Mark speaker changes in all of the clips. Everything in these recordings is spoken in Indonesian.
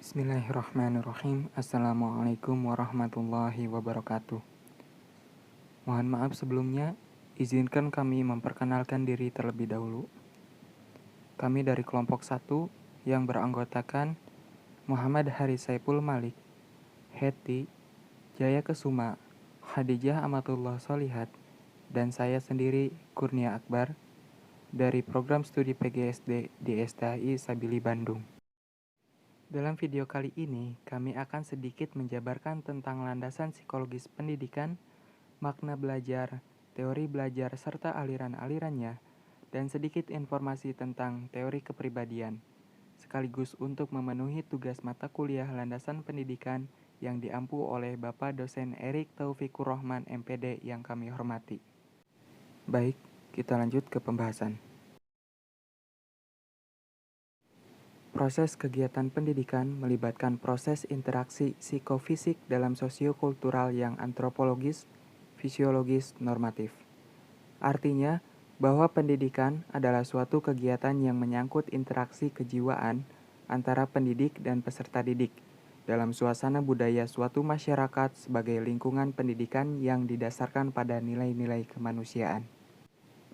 Speaker 1: Bismillahirrahmanirrahim. Assalamualaikum warahmatullahi wabarakatuh. Mohon maaf sebelumnya, izinkan kami memperkenalkan diri terlebih dahulu. Kami dari kelompok 1 yang beranggotakan Muhammad Hari Saiful Malik, Heti, Jaya Kesuma, Khadijah Amatullah Solihat, dan saya sendiri Kurnia Akbar dari program studi PGSD di STHI Sabili Bandung. Dalam video kali ini, kami akan sedikit menjabarkan tentang landasan psikologis pendidikan, makna belajar, teori belajar, serta aliran-alirannya, dan sedikit informasi tentang teori kepribadian, sekaligus untuk memenuhi tugas mata kuliah landasan pendidikan yang diampu oleh Bapak Dosen Erik Taufikur Rahman MPD yang kami hormati. Baik, kita lanjut ke pembahasan. Proses kegiatan pendidikan melibatkan proses interaksi psikofisik dalam sosiokultural yang antropologis, fisiologis, normatif. Artinya, bahwa pendidikan adalah suatu kegiatan yang menyangkut interaksi kejiwaan antara pendidik dan peserta didik dalam suasana budaya suatu masyarakat sebagai lingkungan pendidikan yang didasarkan pada nilai-nilai kemanusiaan.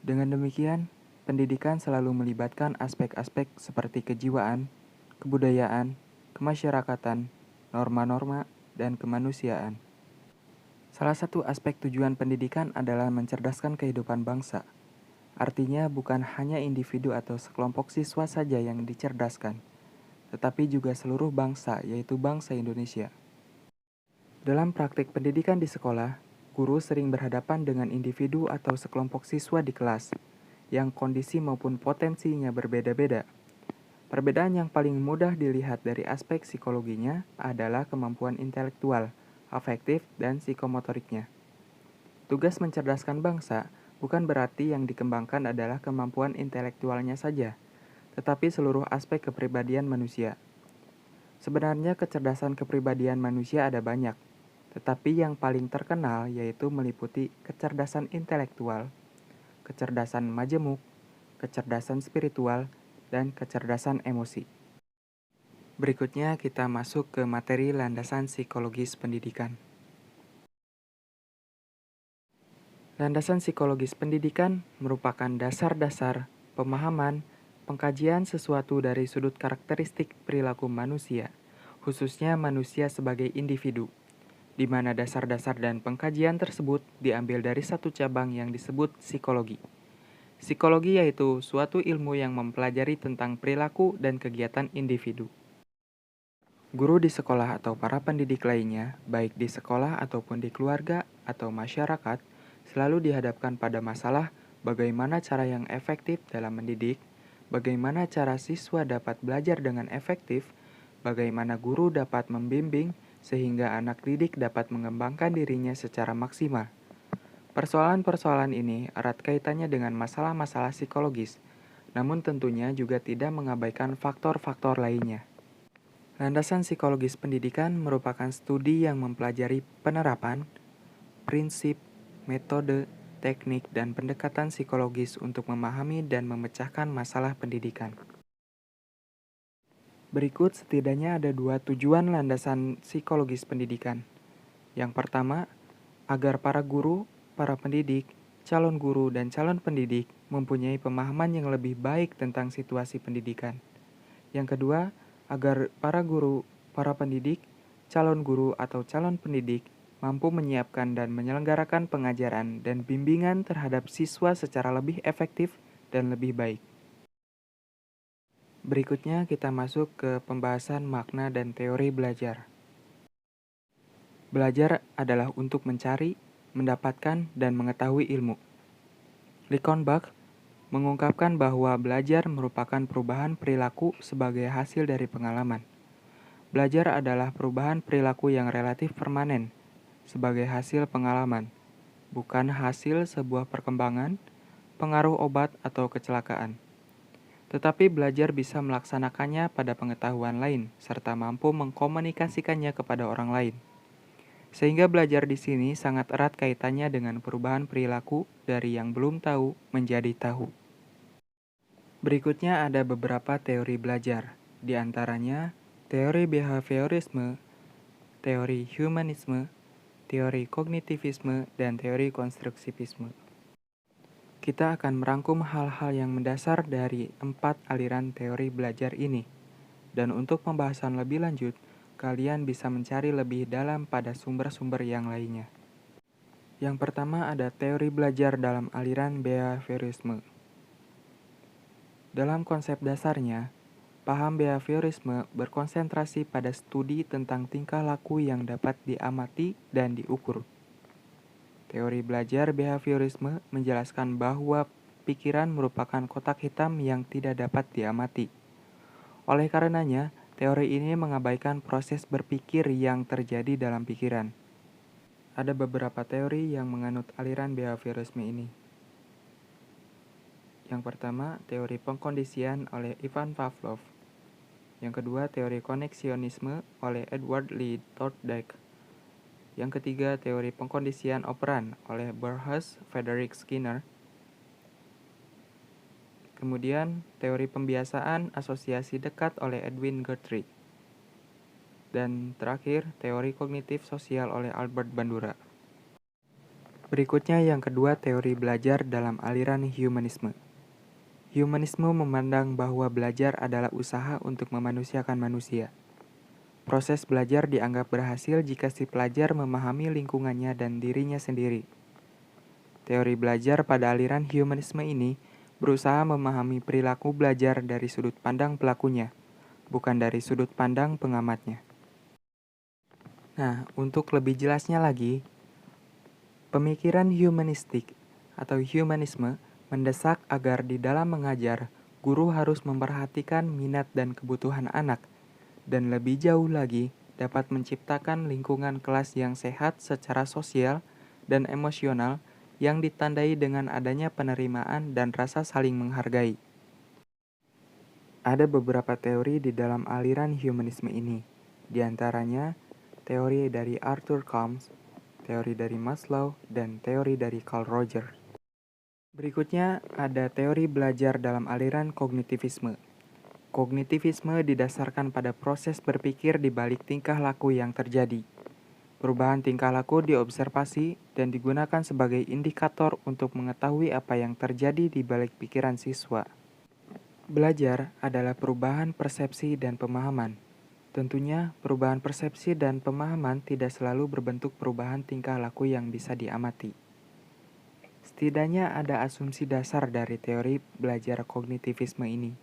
Speaker 1: Dengan demikian, pendidikan selalu melibatkan aspek-aspek seperti kejiwaan, kebudayaan, kemasyarakatan, norma-norma, dan kemanusiaan. Salah satu aspek tujuan pendidikan adalah mencerdaskan kehidupan bangsa. Artinya bukan hanya individu atau sekelompok siswa saja yang dicerdaskan, tetapi juga seluruh bangsa, yaitu bangsa Indonesia. Dalam praktik pendidikan di sekolah, guru sering berhadapan dengan individu atau sekelompok siswa di kelas, yang kondisi maupun potensinya berbeda-beda. Perbedaan yang paling mudah dilihat dari aspek psikologinya adalah kemampuan intelektual, afektif, dan psikomotoriknya. Tugas mencerdaskan bangsa bukan berarti yang dikembangkan adalah kemampuan intelektualnya saja, tetapi seluruh aspek kepribadian manusia. Sebenarnya kecerdasan kepribadian manusia ada banyak, tetapi yang paling terkenal yaitu meliputi kecerdasan intelektual, kecerdasan majemuk, kecerdasan spiritual, dan kecerdasan emosi. Berikutnya kita masuk ke materi landasan psikologis pendidikan. Landasan psikologis pendidikan merupakan dasar-dasar pemahaman, pengkajian sesuatu dari sudut karakteristik perilaku manusia, khususnya manusia sebagai individu, di mana dasar-dasar dan pengkajian tersebut diambil dari satu cabang yang disebut psikologi. Psikologi yaitu suatu ilmu yang mempelajari tentang perilaku dan kegiatan individu. Guru di sekolah atau para pendidik lainnya, baik di sekolah ataupun di keluarga atau masyarakat, selalu dihadapkan pada masalah bagaimana cara yang efektif dalam mendidik, bagaimana cara siswa dapat belajar dengan efektif, bagaimana guru dapat membimbing sehingga anak didik dapat mengembangkan dirinya secara maksimal. Persoalan-persoalan ini erat kaitannya dengan masalah-masalah psikologis, namun tentunya juga tidak mengabaikan faktor-faktor lainnya. Landasan psikologis pendidikan merupakan studi yang mempelajari penerapan, prinsip, metode, teknik, dan pendekatan psikologis untuk memahami dan memecahkan masalah pendidikan. Berikut setidaknya ada 2 tujuan landasan psikologis pendidikan. Yang pertama, agar para guru, para pendidik, calon guru, dan calon pendidik mempunyai pemahaman yang lebih baik tentang situasi pendidikan. Yang kedua, agar para guru, para pendidik, calon guru atau calon pendidik mampu menyiapkan dan menyelenggarakan pengajaran dan bimbingan terhadap siswa secara lebih efektif dan lebih baik. Berikutnya kita masuk ke pembahasan makna dan teori belajar. Belajar adalah untuk mencari, mendapatkan, dan mengetahui ilmu. Lichtenberg mengungkapkan bahwa belajar merupakan perubahan perilaku sebagai hasil dari pengalaman. Belajar adalah perubahan perilaku yang relatif permanen sebagai hasil pengalaman, bukan hasil sebuah perkembangan, pengaruh obat, atau kecelakaan. Tetapi belajar bisa melaksanakannya pada pengetahuan lain, serta mampu mengkomunikasikannya kepada orang lain. Sehingga belajar di sini sangat erat kaitannya dengan perubahan perilaku dari yang belum tahu menjadi tahu. Berikutnya ada beberapa teori belajar, di antaranya teori behaviorisme, teori humanisme, teori kognitivisme, dan teori konstruksivisme. Kita akan merangkum hal-hal yang mendasar dari 4 aliran teori belajar ini. Dan untuk pembahasan lebih lanjut, kalian bisa mencari lebih dalam pada sumber-sumber yang lainnya. Yang pertama ada teori belajar dalam aliran behaviorisme. Dalam konsep dasarnya, paham behaviorisme berkonsentrasi pada studi tentang tingkah laku yang dapat diamati dan diukur. Teori belajar behaviorisme menjelaskan bahwa pikiran merupakan kotak hitam yang tidak dapat diamati. Oleh karenanya, teori ini mengabaikan proses berpikir yang terjadi dalam pikiran. Ada beberapa teori yang menganut aliran behaviorisme ini. Yang pertama, teori pengkondisian oleh Ivan Pavlov. Yang kedua, teori koneksionisme oleh Edward Lee Thorndike. Yang ketiga, teori pengkondisian operan oleh Burrhus Frederick Skinner. Kemudian, teori pembiasaan asosiasi dekat oleh Edwin Guthrie. Dan terakhir, teori kognitif sosial oleh Albert Bandura. Berikutnya yang kedua, teori belajar dalam aliran humanisme. Humanisme memandang bahwa belajar adalah usaha untuk memanusiakan manusia. Proses belajar dianggap berhasil jika si pelajar memahami lingkungannya dan dirinya sendiri. Teori belajar pada aliran humanisme ini berusaha memahami perilaku belajar dari sudut pandang pelakunya, bukan dari sudut pandang pengamatnya. Nah, untuk lebih jelasnya lagi, pemikiran humanistik atau humanisme mendesak agar di dalam mengajar, guru harus memperhatikan minat dan kebutuhan anak, dan lebih jauh lagi dapat menciptakan lingkungan kelas yang sehat secara sosial dan emosional yang ditandai dengan adanya penerimaan dan rasa saling menghargai. Ada beberapa teori di dalam aliran humanisme ini, di antaranya teori dari Arthur Combs, teori dari Maslow, dan teori dari Carl Rogers. Berikutnya ada teori belajar dalam aliran kognitivisme. Kognitivisme didasarkan pada proses berpikir di balik tingkah laku yang terjadi. Perubahan tingkah laku diobservasi dan digunakan sebagai indikator untuk mengetahui apa yang terjadi di balik pikiran siswa. Belajar adalah perubahan persepsi dan pemahaman. Tentunya, perubahan persepsi dan pemahaman tidak selalu berbentuk perubahan tingkah laku yang bisa diamati. Setidaknya ada asumsi dasar dari teori belajar kognitivisme ini.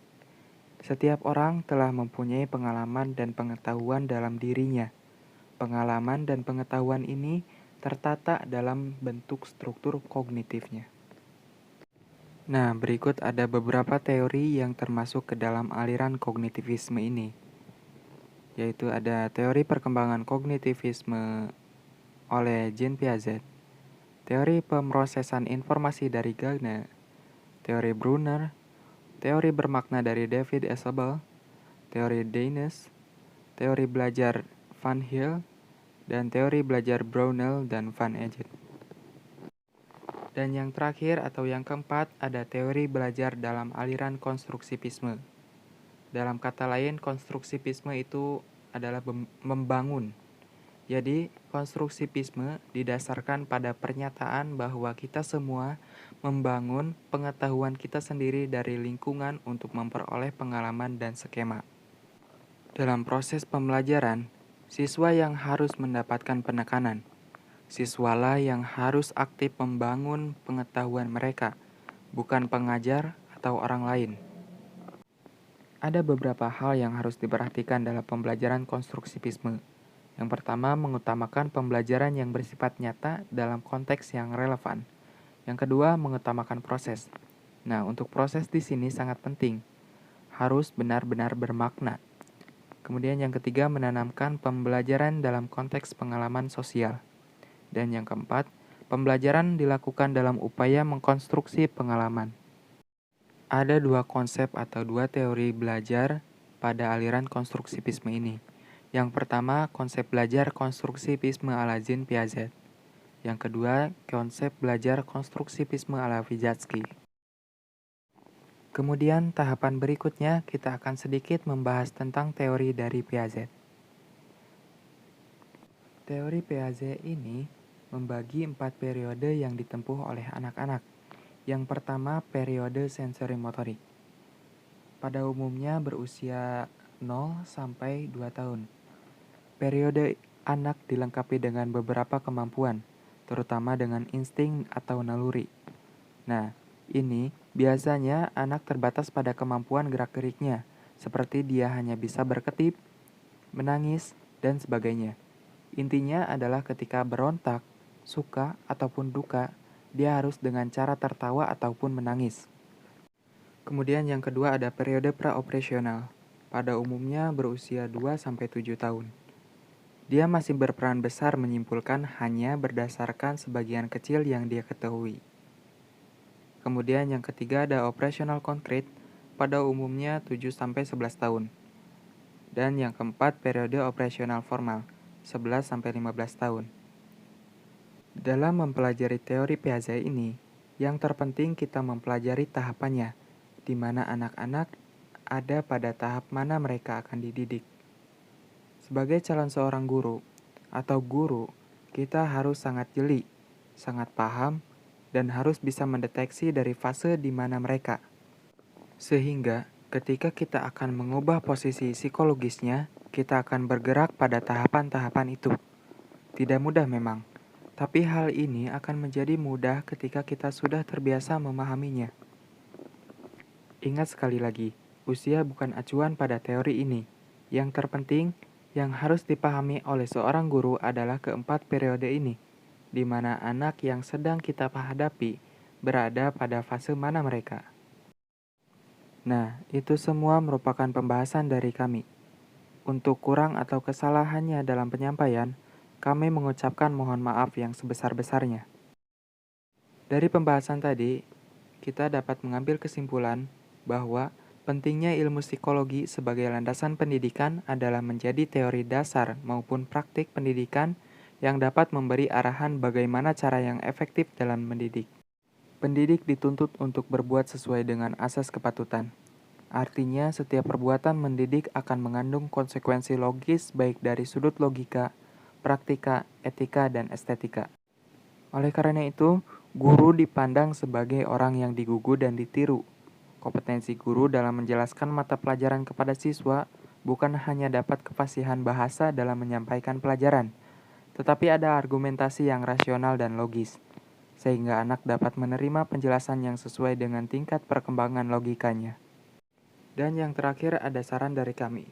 Speaker 1: Setiap orang telah mempunyai pengalaman dan pengetahuan dalam dirinya. Pengalaman dan pengetahuan ini tertata dalam bentuk struktur kognitifnya. Nah, berikut ada beberapa teori yang termasuk ke dalam aliran kognitivisme ini, yaitu ada teori perkembangan kognitivisme oleh Jean Piaget, teori pemrosesan informasi dari Gardner, teori Brunner, teori bermakna dari David Essebel, teori Daynes, teori belajar Van Hill, dan teori belajar Brownell dan Van Eget. Dan yang terakhir atau yang keempat ada teori belajar dalam aliran konstruksivisme. Dalam kata lain, konstruksivisme itu adalah membangun. Jadi, konstruksivisme didasarkan pada pernyataan bahwa kita semua membangun pengetahuan kita sendiri dari lingkungan untuk memperoleh pengalaman dan skema. Dalam proses pembelajaran, siswa yang harus mendapatkan penekanan. Siswalah yang harus aktif membangun pengetahuan mereka, bukan pengajar atau orang lain. Ada beberapa hal yang harus diperhatikan dalam pembelajaran konstruksivisme. Yang pertama, mengutamakan pembelajaran yang bersifat nyata dalam konteks yang relevan. Yang kedua, mengutamakan proses. Nah, untuk proses di sini sangat penting. Harus benar-benar bermakna. Kemudian yang ketiga, menanamkan pembelajaran dalam konteks pengalaman sosial. Dan yang keempat, pembelajaran dilakukan dalam upaya mengkonstruksi pengalaman. Ada dua konsep atau dua teori belajar pada aliran konstruksivisme ini. Yang pertama, konsep belajar konstruksivisme ala Jean Piaget. Yang kedua, konsep belajar konstruksivisme ala Vygotsky. Kemudian tahapan berikutnya kita akan sedikit membahas tentang teori dari Piaget. Teori Piaget ini membagi 4 periode yang ditempuh oleh anak-anak. Yang pertama, periode sensori motorik. Pada umumnya berusia 0 sampai 2 tahun. Periode anak dilengkapi dengan beberapa kemampuan, terutama dengan insting atau naluri. Nah, ini biasanya anak terbatas pada kemampuan gerak-geriknya, seperti dia hanya bisa berkedip, menangis, dan sebagainya. Intinya adalah ketika berontak, suka, ataupun duka, dia harus dengan cara tertawa ataupun menangis. Kemudian yang kedua ada periode praoperasional. Pada umumnya berusia 2-7 tahun. Dia masih berperan besar menyimpulkan hanya berdasarkan sebagian kecil yang dia ketahui. Kemudian yang ketiga ada operasional konkret, pada umumnya 7-11 tahun. Dan yang keempat periode operasional formal, 11-15 tahun. Dalam mempelajari teori Piaget ini, yang terpenting kita mempelajari tahapannya, di mana anak-anak ada pada tahap mana mereka akan dididik. Sebagai calon seorang guru atau guru, kita harus sangat jeli, sangat paham, dan harus bisa mendeteksi dari fase di mana mereka. Sehingga ketika kita akan mengubah posisi psikologisnya, kita akan bergerak pada tahapan-tahapan itu. Tidak mudah memang, tapi hal ini akan menjadi mudah ketika kita sudah terbiasa memahaminya. Ingat sekali lagi, usia bukan acuan pada teori ini. Yang terpenting, yang harus dipahami oleh seorang guru adalah keempat periode ini, di mana anak yang sedang kita hadapi berada pada fase mana mereka. Nah, itu semua merupakan pembahasan dari kami. Untuk kurang atau kesalahannya dalam penyampaian, kami mengucapkan mohon maaf yang sebesar-besarnya. Dari pembahasan tadi, kita dapat mengambil kesimpulan bahwa pentingnya ilmu psikologi sebagai landasan pendidikan adalah menjadi teori dasar maupun praktik pendidikan yang dapat memberi arahan bagaimana cara yang efektif dalam mendidik. Pendidik dituntut untuk berbuat sesuai dengan asas kepatutan. Artinya, setiap perbuatan mendidik akan mengandung konsekuensi logis baik dari sudut logika, praktika, etika, dan estetika. Oleh karena itu, guru dipandang sebagai orang yang digugu dan ditiru. Kompetensi guru dalam menjelaskan mata pelajaran kepada siswa bukan hanya dapat kefasihan bahasa dalam menyampaikan pelajaran, tetapi ada argumentasi yang rasional dan logis, sehingga anak dapat menerima penjelasan yang sesuai dengan tingkat perkembangan logikanya. Dan yang terakhir ada saran dari kami.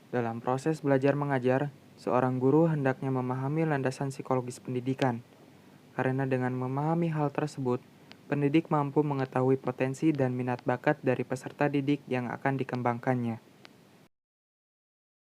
Speaker 1: Dalam proses belajar mengajar, seorang guru hendaknya memahami landasan psikologis pendidikan, karena dengan memahami hal tersebut, pendidik mampu mengetahui potensi dan minat bakat dari peserta didik yang akan dikembangkannya.